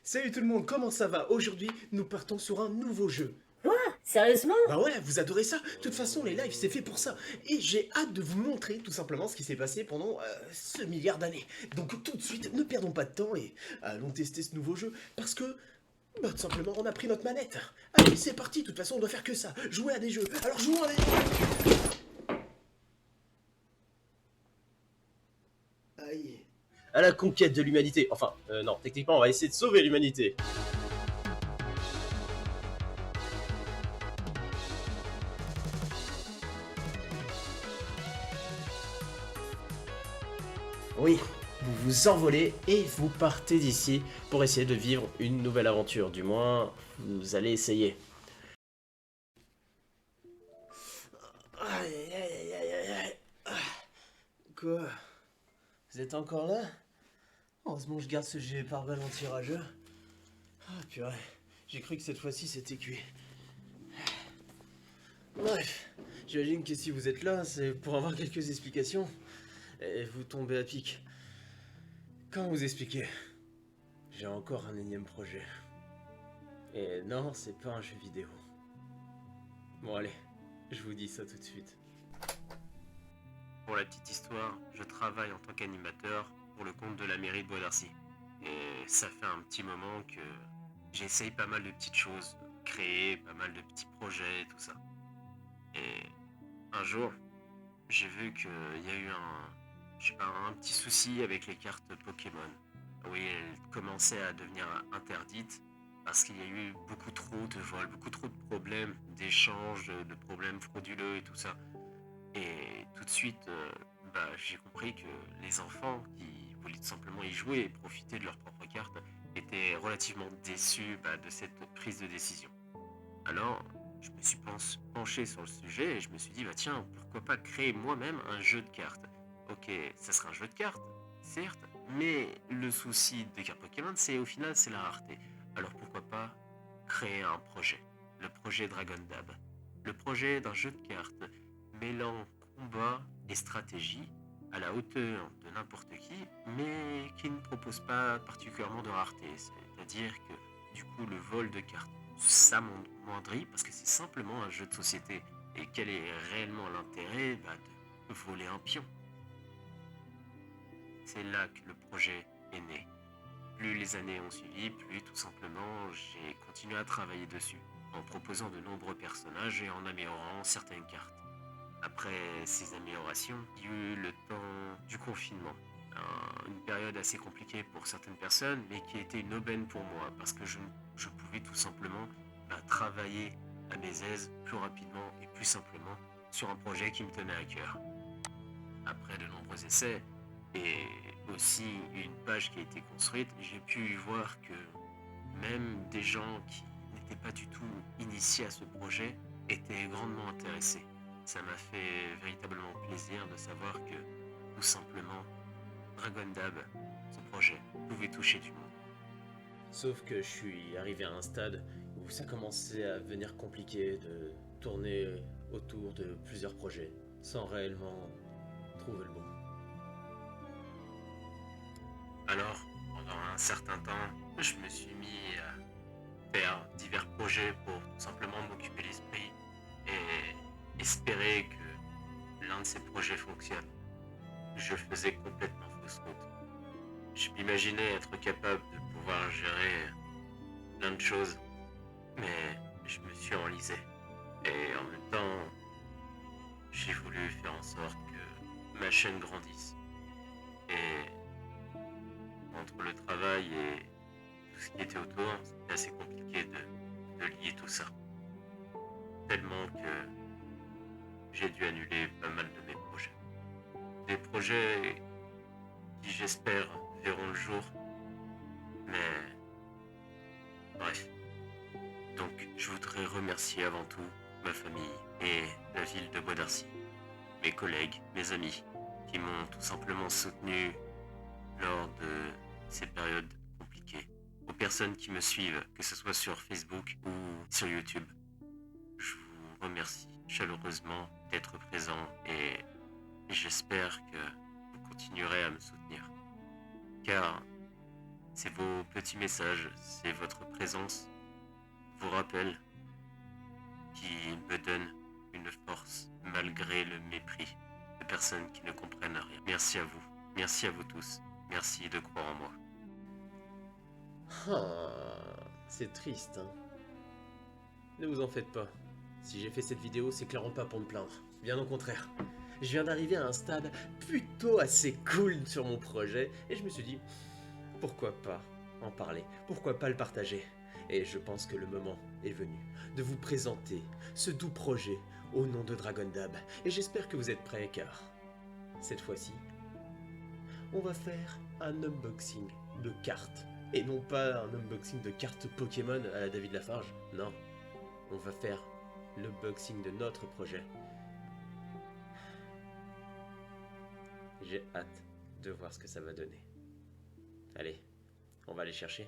Salut tout le monde, comment ça va? Aujourd'hui, nous partons sur un nouveau jeu. Quoi? Sérieusement? Bah ouais, vous adorez ça? De toute façon, les lives, c'est fait pour ça. Et j'ai hâte de vous montrer tout simplement ce qui s'est passé pendant ce milliard d'années. Donc tout de suite, ne perdons pas de temps et allons tester ce nouveau jeu. Parce que, bah tout simplement, on a pris notre manette. Allez, c'est parti, de toute façon, on doit faire que ça. Jouer à des jeux. Alors jouons à des jeux. Aïe. À la conquête de l'humanité. Enfin, non, techniquement, on va essayer de sauver l'humanité. Oui, vous vous envolez et vous partez d'ici pour essayer de vivre une nouvelle aventure. Du moins, vous allez essayer. Aïe, aïe, aïe, aïe, aïe, aïe. Quoi? Vous êtes encore là? Heureusement, je garde ce gilet pare-balles anti-rageux. Ah purée, j'ai cru que cette fois-ci c'était cuit. Bref, j'imagine que si vous êtes là, c'est pour avoir quelques explications. Et vous tombez à pic. Comment vous expliquer? J'ai encore un énième projet. Et non, c'est pas un jeu vidéo. Bon allez, je vous dis ça tout de suite. Pour la petite histoire, je travaille en tant qu'animateur pour le compte de la mairie de Bois d'Arcy. Et ça fait un petit moment que j'essaye pas mal de petites choses, créer pas mal de petits projets et tout ça. Et un jour, j'ai vu qu'il y a eu un petit souci avec les cartes Pokémon. Oui, elles commençaient à devenir interdites parce qu'il y a eu beaucoup trop de vols, beaucoup trop de problèmes d'échanges, de problèmes frauduleux et tout ça. Et tout de suite, j'ai compris que les enfants qui voulaient tout simplement y jouer et profiter de leurs propres cartes étaient relativement déçus de cette prise de décision. Alors, je me suis penché sur le sujet et je me suis dit, bah tiens, pourquoi pas créer moi-même un jeu de cartes. Ok, ça sera un jeu de cartes, certes, mais le souci des cartes Pokémon, c'est au final, c'est la rareté. Alors pourquoi pas créer un projet, le projet Dragon Dab, le projet d'un jeu de cartes mêlant combat et stratégie à la hauteur de n'importe qui, mais qui ne propose pas particulièrement de rareté. C'est-à-dire que du coup, le vol de cartes s'amoindrit parce que c'est simplement un jeu de société. Et quel est réellement l'intérêt de voler un pion? C'est là que le projet est né. Plus les années ont suivi, plus tout simplement j'ai continué à travailler dessus, en proposant de nombreux personnages et en améliorant certaines cartes. Après ces améliorations, il y a eu le temps du confinement. Une période assez compliquée pour certaines personnes, mais qui était une aubaine pour moi, parce que je pouvais tout simplement travailler à mes aises plus rapidement et plus simplement sur un projet qui me tenait à cœur. Après de nombreux essais et aussi une page qui a été construite, j'ai pu voir que même des gens qui n'étaient pas du tout initiés à ce projet étaient grandement intéressés. Ça m'a fait véritablement plaisir de savoir que, tout simplement, Dragon Dab, ce projet, pouvait toucher du monde. Sauf que je suis arrivé à un stade où ça commençait à devenir compliqué de tourner autour de plusieurs projets, sans réellement trouver le bon. Alors, pendant un certain temps, je me suis mis à faire divers projets pour tout simplement m'occuper l'esprit et espérer que l'un de ces projets fonctionne. Je faisais complètement fausse route. Je m'imaginais être capable de pouvoir gérer plein de choses, mais je me suis enlisé. Et en même temps, j'ai voulu faire en sorte que ma chaîne grandisse. Et entre le travail et tout ce qui était autour, c'était assez compliqué de lier tout ça. Tellement que j'ai dû annuler pas mal de mes projets. Des projets qui, j'espère, verront le jour. Mais bref. Donc, je voudrais remercier avant tout ma famille et la ville de Bois d'Arcy, mes collègues, mes amis, qui m'ont tout simplement soutenu lors de ces périodes compliquées. Aux personnes qui me suivent, que ce soit sur Facebook ou sur YouTube, je vous remercie chaleureusement d'être présent et j'espère que vous continuerez à me soutenir. Car C'est vos petits messages, c'est votre présence, vos rappels qui me donnent une force malgré le mépris de personnes qui ne comprennent rien. Merci à vous tous, merci de croire en moi. C'est triste, hein. Ne vous en faites pas. Si j'ai fait cette vidéo, c'est clairement pas pour me plaindre. Bien au contraire. Je viens d'arriver à un stade plutôt assez cool sur mon projet, et je me suis dit, pourquoi pas en parler? Pourquoi pas le partager? Et je pense que le moment est venu de vous présenter ce doux projet au nom de Dragondab. Et j'espère que vous êtes prêts, car cette fois-ci, on va faire un unboxing de cartes. Et non pas un unboxing de cartes Pokémon à la David Lafarge, non. On va faire l'unboxing de notre projet. J'ai hâte de voir ce que ça va donner. Allez, on va aller chercher.